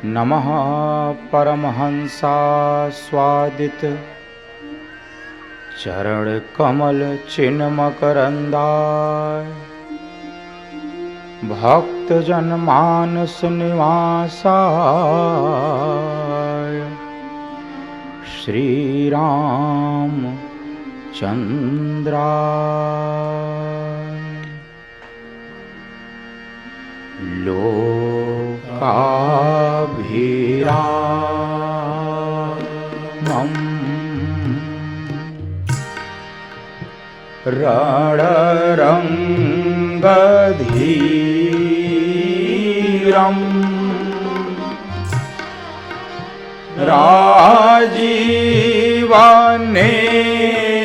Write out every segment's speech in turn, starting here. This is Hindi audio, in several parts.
नमः परमहंसास्वादित चरण कमल चिन्मकरंदाय भक्त जनमानस निवासाय श्री राम चंद्राय लोकाभिरामम् रणरंगधीरम्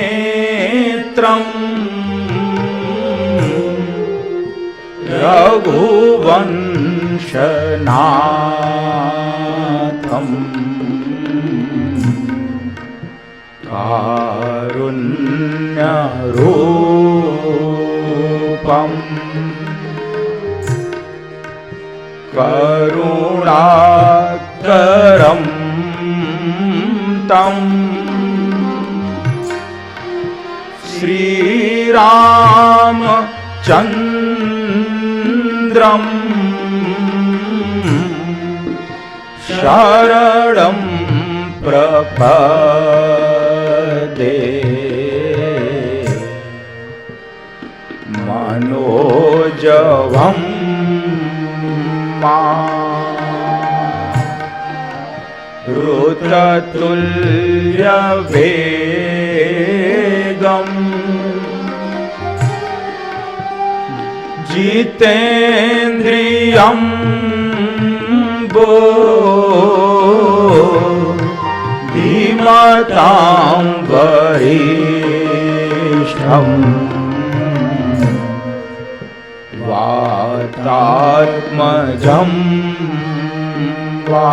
राजीवनेत्रम् रघुवंशनाथम् कारुण्यरूपम् करुणाकरं तं श्रीरामचन्द्रं शरणं प्रपद्ये मनोजवं ऋततुल्यवेगम् जितेन्द्रियं धीमतां वरिष्ठम् वातात्मजं वा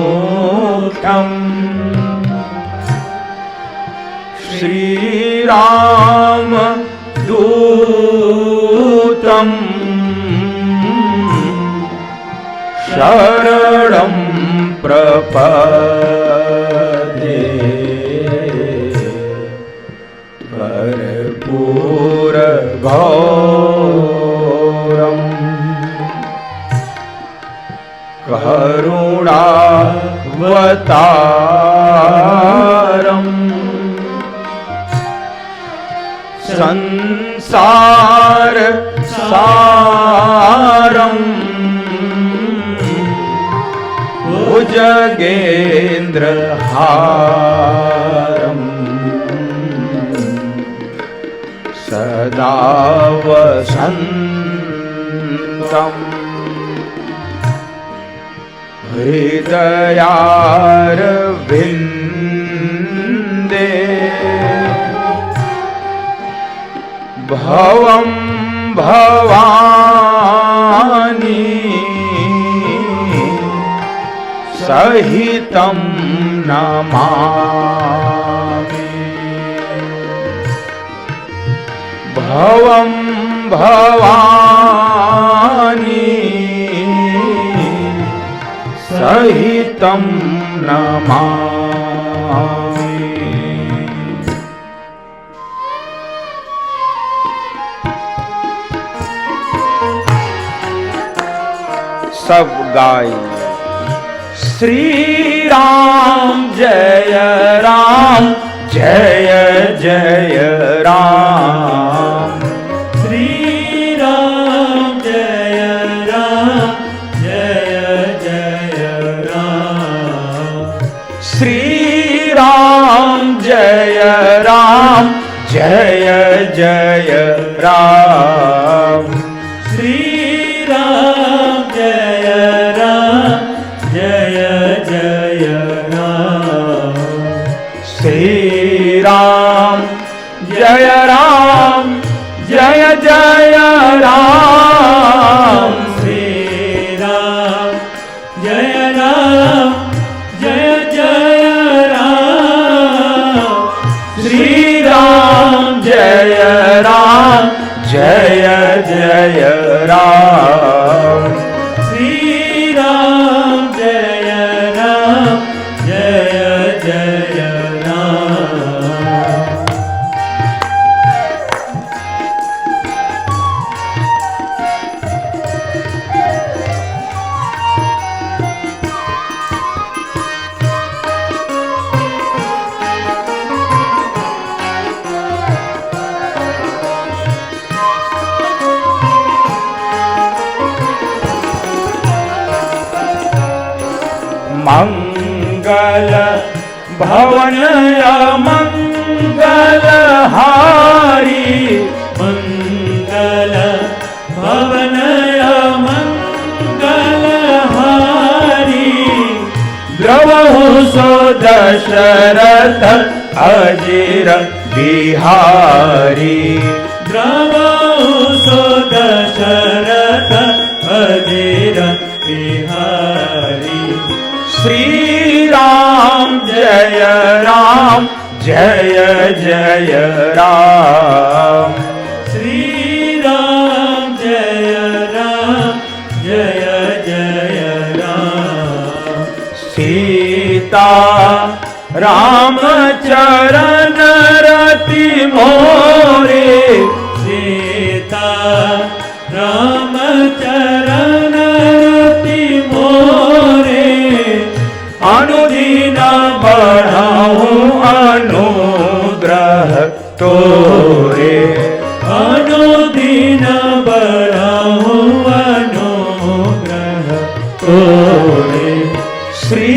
नरयोधमुख्यम् श्रीरामदूतं शरणं प्रपद्ये कर्पूरगौरम् करुणावतारम् संसार सारम् भुजगेन्द्रहारम् सदा वसन्तम् हृदयारविन्दे भवं भवानी सहितं नमामि भवं भवानी सहितं नमामि। सब गाय श्री राम जय राम जय जय राम श्री राम जय राम जय जय राम श्री राम जय राम जय जय राम श्री राम जय राम जय जय राम श्री राम जय राम जय जय राम श्री राम जय राम जय जय राम श्री राम जय राम भवनय मंगलहारी मंगल भवनय मंगलहारी द्रवहु सो दशरथ अजिर बिहारी द्रवहु सो दशरथ अजिर बिहारी श्री राम जय राम जय जय राम श्री राम जय राम जय जय राम सीता राम चरण रति मोरे सीता राम चरण रति मोरे अनुदिन बढ़ाऊं अनुग्रह तोरे अनुदिन बढ़ाऊं अनुग्रह तोरे श्री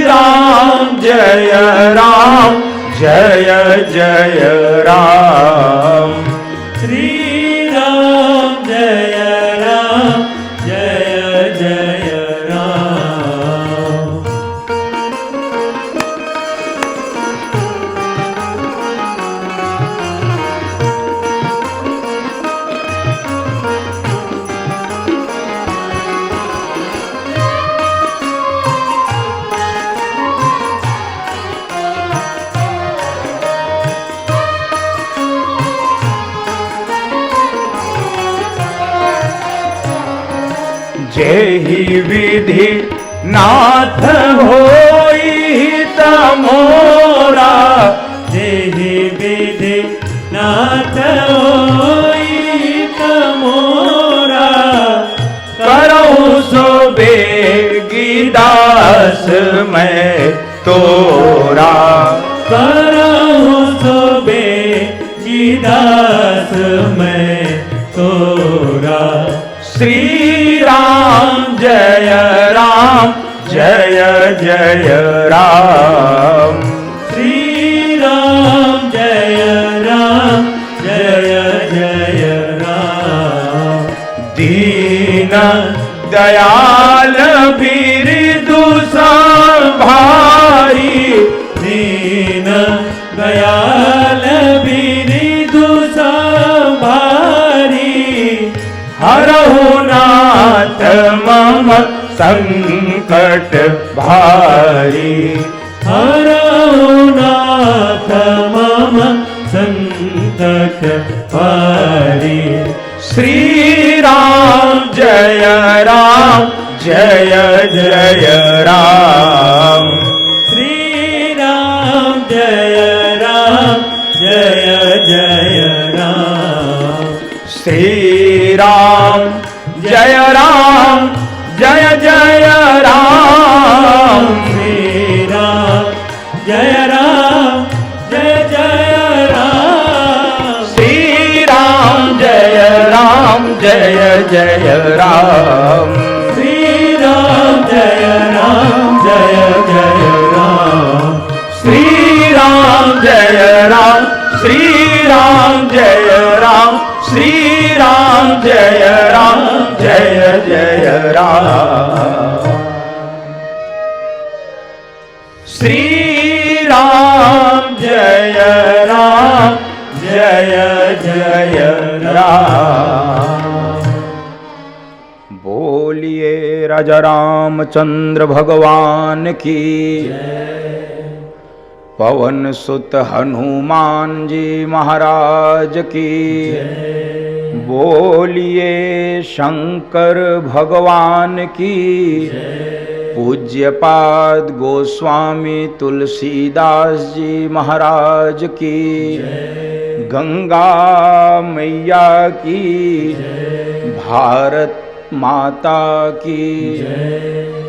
राम जय राम जय जय राम श्री राम जय राम जय जय राम जेहि विधि नाथ होई तमोरा जेहि विधि नाथ होई तमोरा करऊं सो बेगी दास मैं तोरा करऊं सो बेगी दास मैं तोरा श्री राम जय राम जय जय राम श्री राम जय राम जय जय राम दीन दयाल बिरदु संभारी दीन दयाल बिरदु संभारी हरहु नाथ मम संकट भारी हरहु नाथ मम संकट भारी श्री राम जय राम जय जय राम श्री राम जय राम जय जय राम श्री राम जय राम जय जय राम श्री राम जय राम जय जय राम श्री राम जय राम जय जय राम श्री राम जय राम जय जय राम श्री राम जय राम श्री राम जय राम श्री राम जय राम जय जय राम श्री राम जय राम जय जय राम बोलिए राजा रामचंद्र भगवान की पवन सुत हनुमान जी महाराज की बोलिए शंकर भगवान की पूज्यपाद गोस्वामी तुलसीदास जी महाराज की गंगा मैया की भारत माता की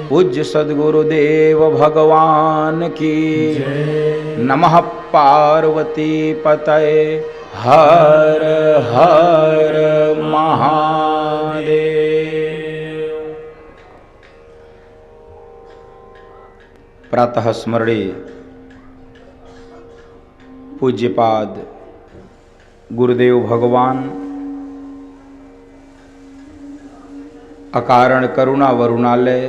पूज्य सद्गुरुदेव भगवान की नमः पार्वती पतये हर हर महादेव। प्रातः स्मरणे पूज्यपाद गुरुदेव भगवान अकारण करुणा वरुणालय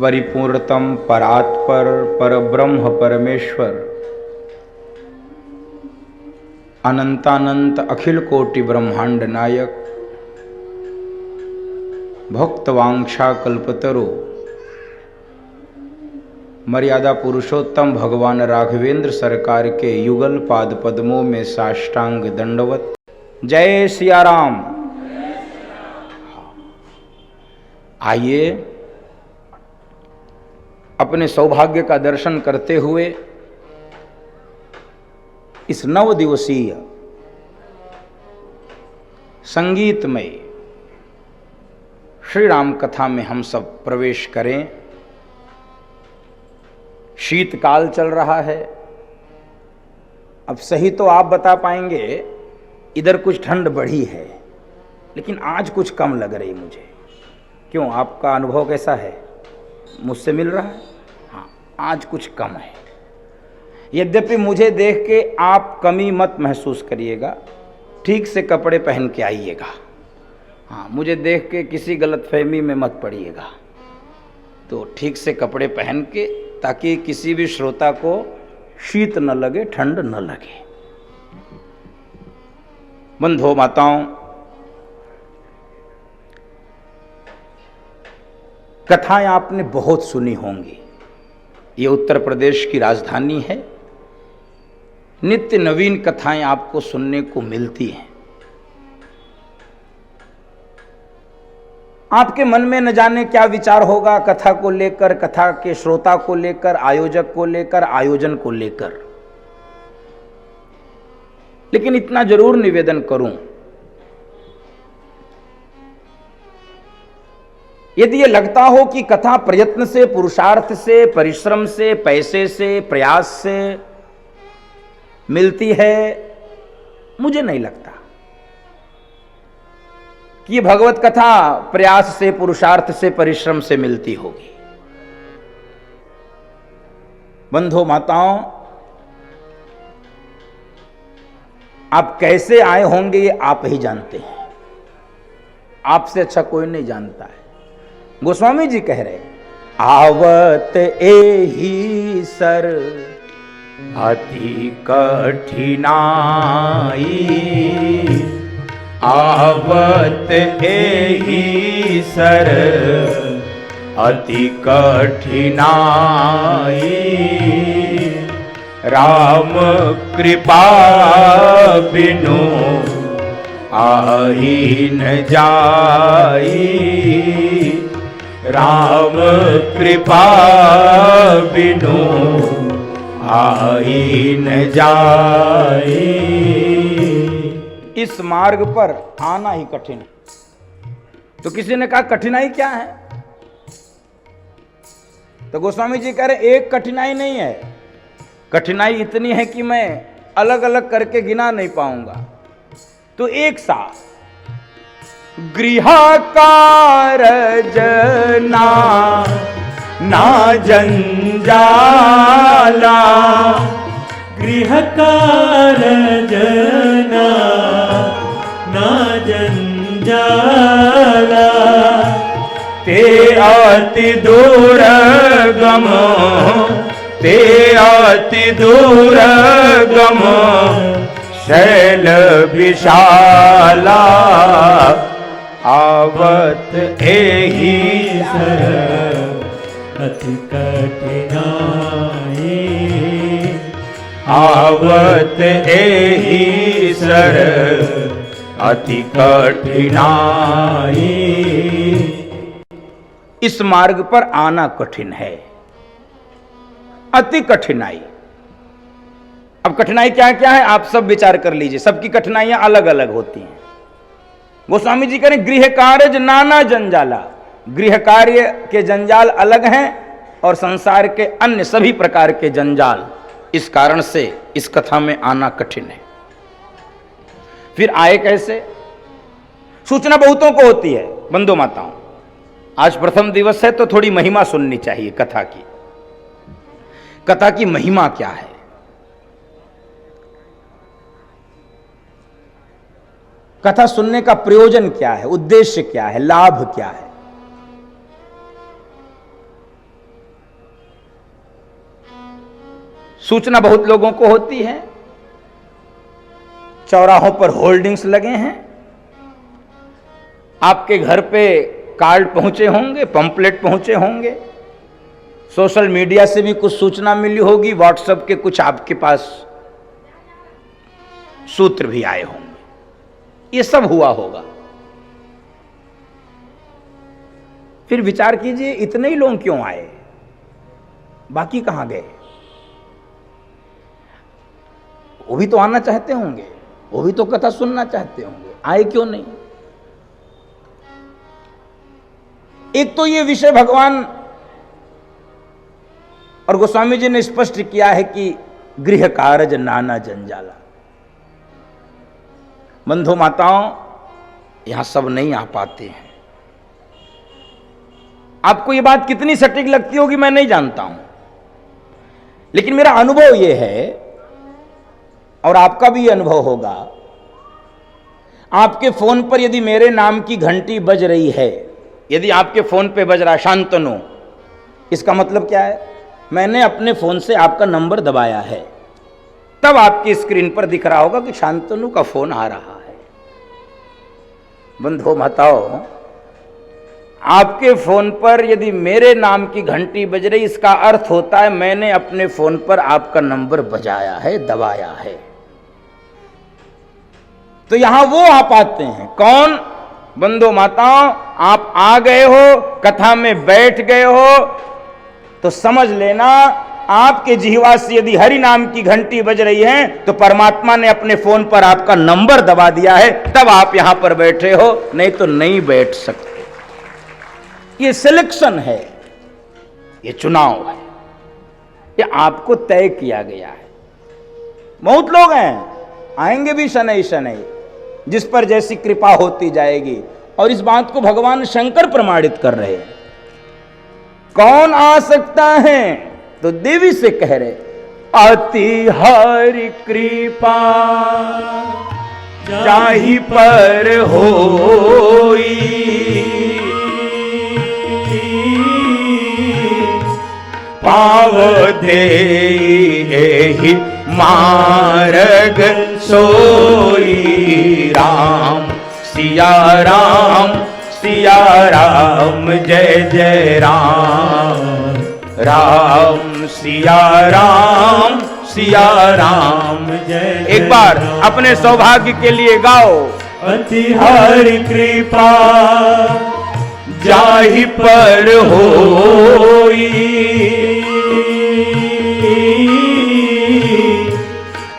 परिपूर्णतम परात्पर परब्रह्म परमेश्वर अनंतानंत अखिल कोटि ब्रह्मांड नायक भक्तवांछा कल्पतरो मर्यादा पुरुषोत्तम भगवान राघवेंद्र सरकार के युगल पाद पद्मों में साष्टांग दंडवत। जय सिया राम। आइए अपने सौभाग्य का दर्शन करते हुए इस 9 दिवसीय संगीतमय श्री राम कथा में हम सब प्रवेश करें। शीतकाल चल रहा है। अब सही तो आप बता पाएंगे, इधर कुछ ठंड बढ़ी है, लेकिन आज कुछ कम लग रही मुझे। क्यों, आपका अनुभव कैसा है? मुझसे मिल रहा है? हाँ, आज कुछ कम है। यद्यपि मुझे देख के आप कमी मत महसूस करिएगा, ठीक से कपड़े पहन के आइएगा। हाँ, मुझे देख के किसी गलतफहमी में मत पड़िएगा। तो ठीक से कपड़े पहन के, ताकि किसी भी श्रोता को शीत न लगे, ठंड न लगे। बंधुओं माताओं, कथाएं आपने बहुत सुनी होंगी। ये उत्तर प्रदेश की राजधानी है। नित्य नवीन कथाएं आपको सुनने को मिलती हैं। आपके मन में न जाने क्या विचार होगा कथा को लेकर, कथा के श्रोता को लेकर, आयोजक को लेकर, आयोजन को लेकर। लेकिन इतना जरूर निवेदन करूं, यदि ये लगता हो कि कथा प्रयत्न से, पुरुषार्थ से, परिश्रम से, पैसे से, प्रयास से मिलती है, मुझे नहीं लगता कि ये भगवत कथा प्रयास से, पुरुषार्थ से, परिश्रम से मिलती होगी। बंधुओं माताओं, आप कैसे आए होंगे ये आप ही जानते हैं। आपसे अच्छा कोई नहीं जानता है। गोस्वामी जी कह रहे, आवत एही सर अति कठिनाई, आवत एही सर अति कठिनाई, राम कृपा बिनु आही न जाई, राम कृपा बिनु आही न जाई। इस मार्ग पर आना ही कठिन है। तो किसी ने कहा कठिनाई क्या है? तो गोस्वामी जी कह रहे एक कठिनाई नहीं है, कठिनाई इतनी है कि मैं अलग अलग करके गिना नहीं पाऊंगा। तो एक साथ गृह कारज ना जंजाला, गृह कारज ना जंजाला, ते अति दुर्गम, ते अति दुर्गम शैल विशाला, आवत एही सर अति कठिनाई, आवत एही सर अति कठिनाई। इस मार्ग पर आना कठिन है, अति कठिनाई। अब कठिनाई क्या क्या है आप सब विचार कर लीजिए। सबकी कठिनाइयां अलग अलग होती हैं। गोस्वामी जी करें गृह कार्य नाना जंजाला, गृह कार्य के जंजाल अलग हैं और संसार के अन्य सभी प्रकार के जंजाल। इस कारण से इस कथा में आना कठिन है। फिर आए कैसे? सूचना बहुतों को होती है। बंधु माताओं, आज प्रथम दिवस है तो थोड़ी महिमा सुननी चाहिए कथा की। कथा की महिमा क्या है? कथा सुनने का प्रयोजन क्या है, उद्देश्य क्या है, लाभ क्या है। सूचना बहुत लोगों को होती है, चौराहों पर होर्डिंग्स लगे हैं, आपके घर पे कार्ड पहुंचे होंगे, पंपलेट पहुंचे होंगे, सोशल मीडिया से भी कुछ सूचना मिली होगी, व्हाट्सएप के कुछ आपके पास सूत्र भी आए होंगे, ये सब हुआ होगा। फिर विचार कीजिए, इतने ही लोग क्यों आए, बाकी कहां गए? वो भी तो आना चाहते होंगे, वो भी तो कथा सुनना चाहते होंगे, आए क्यों नहीं? एक तो ये विषय भगवान और गोस्वामी जी ने स्पष्ट किया है कि गृह कारज नाना जंजाला। बंधु माताओं, यहां सब नहीं आ पाते हैं। आपको ये बात कितनी सटीक लगती होगी मैं नहीं जानता हूं, लेकिन मेरा अनुभव यह है, और आपका भी अनुभव होगा, आपके फोन पर यदि मेरे नाम की घंटी बज रही है, यदि आपके फोन पे बज रहा शांतनु, इसका मतलब क्या है? मैंने अपने फोन से आपका नंबर दबाया है, तब आपकी स्क्रीन पर दिख रहा होगा कि शांतनु का फोन आ रहा है। बंधुओं माताओं, आपके फोन पर यदि मेरे नाम की घंटी बज रही, इसका अर्थ होता है मैंने अपने फोन पर आपका नंबर बजाया है, दबाया है। तो यहां वो आ पाते हैं कौन? बंधु माताओं, आप आ गए हो, कथा में बैठ गए हो, तो समझ लेना आपके जिह्वा से यदि हरि नाम की घंटी बज रही है तो परमात्मा ने अपने फोन पर आपका नंबर दबा दिया है, तब आप यहां पर बैठे हो, नहीं तो नहीं बैठ सकते। ये सिलेक्शन है, ये चुनाव है, ये आपको तय किया गया है। बहुत लोग हैं, आएंगे भी शनै शनै, जिस पर जैसी कृपा होती जाएगी, और इस बात को भगवान शंकर प्रमाणित कर रहे हैं। कौन आ सकता है? तो देवी से कह रहे, अति हरि कृपा जाहि पर होई, पाव देहि मार्ग सोई। राम सिया राम, सिया राम, जय जय राम। राम सिया राम, सिया राम, जय। एक बार अपने सौभाग्य के लिए गाओ, अति हरि कृपा जाहि पर होई,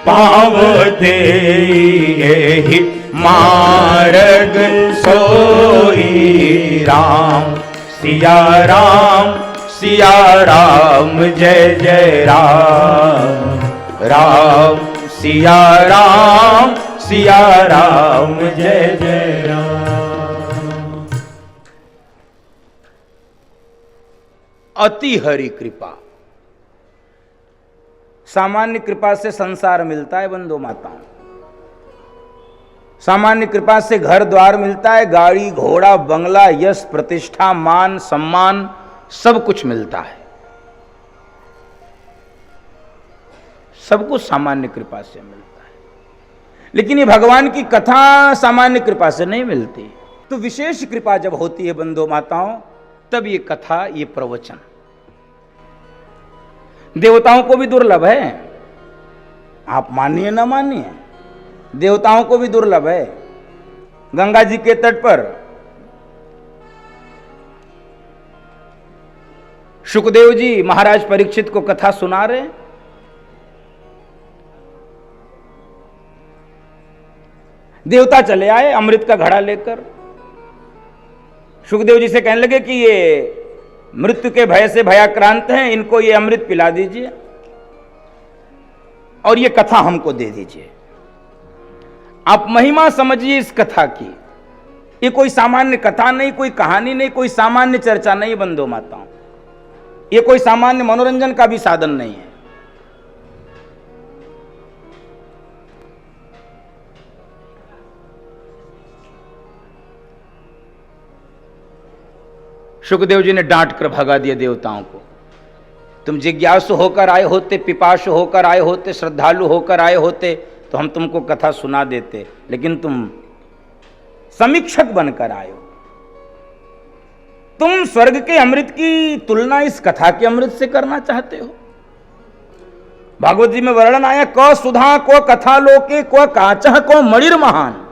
पाव देहि मार्ग सोई। राम सिया राम, सिया राम, जय जय राम। राम सिया राम, सिया राम, जय जय राम। अति हरि कृपा, सामान्य कृपा से संसार मिलता है बंधु माताओं, सामान्य कृपा से घर द्वार मिलता है, गाड़ी घोड़ा बंगला यश प्रतिष्ठा मान सम्मान सब कुछ मिलता है, सब कुछ सामान्य कृपा से मिलता है। लेकिन ये भगवान की कथा सामान्य कृपा से नहीं मिलती। तो विशेष कृपा जब होती है बंधु माताओं, तब ये कथा, ये प्रवचन देवताओं को भी दुर्लभ है। आप मानिए ना मानिए, देवताओं को भी दुर्लभ है। गंगा जी के तट पर सुखदेव जी महाराज परीक्षित को कथा सुना रहे, देवता चले आए अमृत का घड़ा लेकर। सुखदेव जी से कहने लगे कि ये मृत्यु के भय से भयाक्रांत हैं, इनको ये अमृत पिला दीजिए और ये कथा हमको दे दीजिए। आप महिमा समझिए इस कथा की, ये कोई सामान्य कथा नहीं, कोई कहानी नहीं, कोई सामान्य चर्चा नहीं बंधु माताओं, ये कोई सामान्य मनोरंजन का भी साधन नहीं है। सुखदेव जी ने डांट कर भगा दिया देवताओं को। तुम जिज्ञासु होकर आए होते, पिपासु होकर आए होते, श्रद्धालु होकर आए होते तो हम तुमको कथा सुना देते, लेकिन तुम समीक्षक बनकर आए हो। तुम स्वर्ग के अमृत की तुलना इस कथा के अमृत से करना चाहते हो। भागवत जी में वर्णन आया, क सुधा को कथा लोके को काचह को मणिर महान।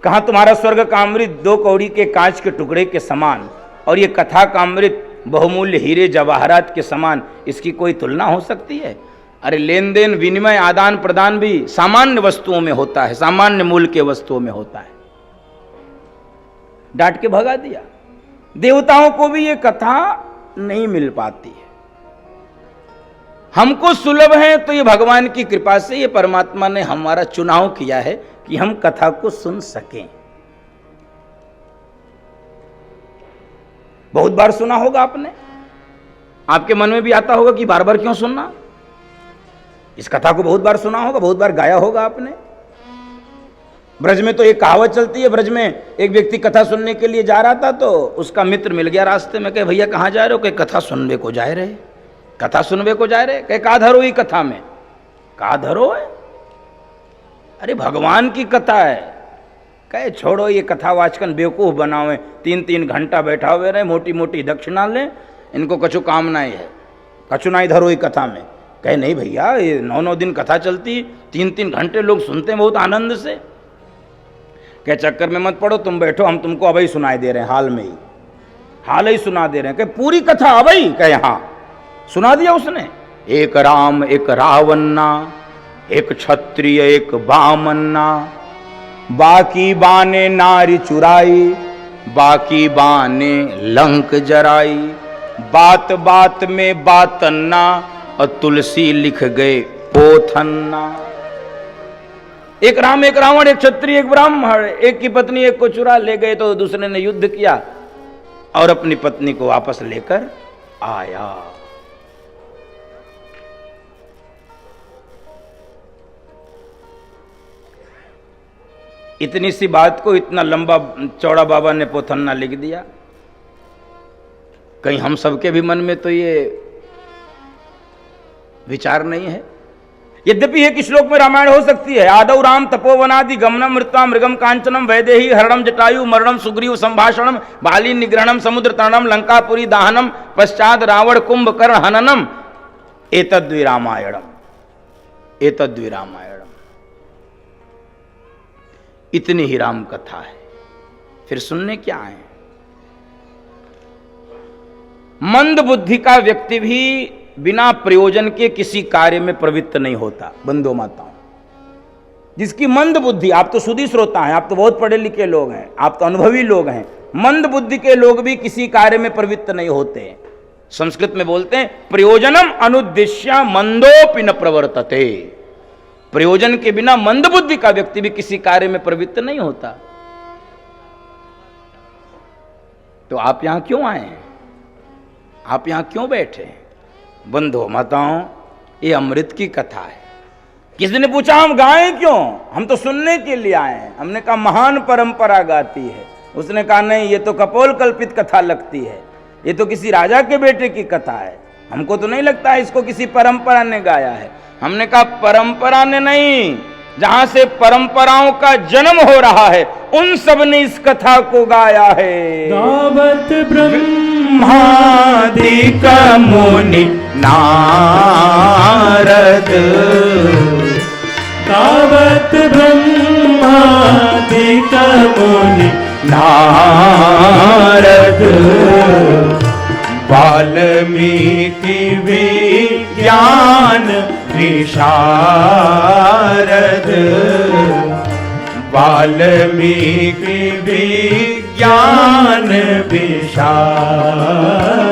कहा तुम्हारा स्वर्ग का अमृत 2 कौड़ी के कांच के टुकड़े के समान, और ये कथा का अमृत बहुमूल्य हीरे जवाहरात के समान, इसकी कोई तुलना हो सकती है? अरे लेन देन विनिमय आदान प्रदान भी सामान्य वस्तुओं में होता है, सामान्य मूल्य के वस्तुओं में होता है। डांट के भगा दिया। देवताओं को भी ये कथा नहीं मिल पाती है, हमको सुलभ है, तो ये भगवान की कृपा से ये परमात्मा ने हमारा चुनाव किया है कि हम कथा को सुन सकें। बहुत बार सुना होगा आपने, आपके मन में भी आता होगा कि बार बार क्यों सुनना। इस कथा को बहुत बार सुना होगा, बहुत बार गाया होगा आपने। ब्रज में तो एक कहावत चलती है, ब्रज में एक व्यक्ति कथा सुनने के लिए जा रहा था तो उसका मित्र मिल गया रास्ते में। कहे भैया कहाँ जा रहे हो? कहे कथा सुनने को जा रहे। कथा सुनने को जा रहे? कहे का धरो ही कथा में? का धरो है? अरे भगवान की कथा है। कहे छोड़ो ये कथा वाचकन बेवकूफ बनावे, 3-3 घंटा बैठा हुए रहे, मोटी मोटी दक्षिणा ले, इनको कछु कामनाएं है, कछु नहीं धरो ही कथा में। कहे नहीं भैया, ये 9-9 दिन कथा चलती, 3-3 घंटे लोग सुनते हैं बहुत आनंद से। कहे चक्कर में मत पड़ो, तुम बैठो, हम तुमको अभी सुनाई दे रहे हैं, हाल ही सुना दे रहे हैं। कहे पूरी कथा अभी? कहे हाँ। सुना दिया उसने। एक राम एक रावन्ना, एक क्षत्रिय एक बामन्ना, बाकी बाने नारी चुराई, बाकी बाने लंक जराई, बात बात में बातन्ना, और तुलसी लिख गए पोथन्ना। एक राम एक रावण, एक क्षत्रिय एक ब्राह्मण, एक की पत्नी एक को चुरा ले गए तो दूसरे ने युद्ध किया और अपनी पत्नी को वापस लेकर आया। इतनी सी बात को इतना लंबा चौड़ा बाबा ने पोथन्ना लिख दिया। कहीं हम सबके भी मन में तो ये विचार नहीं है। यद्यपि एक श्लोक में रामायण हो सकती है। आदौ राम तपोवनादि गमनम मृत्वा मृगम कांचनम वैदेही हरणम जटायु मरणम सुग्रीव संभाषणम बाली निग्रहणम समुद्र तरणम लंकापुरी दाहनम पश्चात रावण कुंभकर्ण हननम एतद्वि रामायणम, एतद्वि रामायणम। इतनी ही राम कथा है, फिर सुनने क्या है? मंद बुद्धि का व्यक्ति भी बिना प्रयोजन के किसी कार्य में प्रवृत्त नहीं होता। बंधु माताओं, जिसकी मंद बुद्धि, आप तो सुधी श्रोता हैं, आप तो बहुत पढ़े लिखे लोग हैं, आप तो अनुभवी लोग हैं, मंद बुद्धि के लोग भी किसी कार्य में प्रवृत्त नहीं होते। संस्कृत में बोलते हैं प्रयोजनम अनुद्देश्य मंदोपि न प्रवर्तते। प्रयोजन के बिना मंद बुद्धि का व्यक्ति भी किसी कार्य में प्रवृत्त नहीं होता। तो आप यहां क्यों आए हैं? आप यहां क्यों बैठे? बंधु माताओं, ये अमृत की कथा है। किसी ने पूछा हम गाएं क्यों? हम तो सुनने के लिए आए हैं। हमने कहा महान परंपरा गाती है। उसने कहा नहीं, ये तो कपोल कल्पित कथा लगती है, ये तो किसी राजा के बेटे की कथा है, हमको तो नहीं लगता है इसको किसी परंपरा ने गाया है। हमने कहा परंपरा ने नहीं, जहां से परंपराओं का जन्म हो रहा है उन सब ने इस कथा को गाया है। गावत ब्रह्मादिक मुनि नारद, गावत ब्रह्मादिक मुनि नारद, वाल्मीकि विज्ञान विशारद, वाल्मीकि विज्ञान विशारद।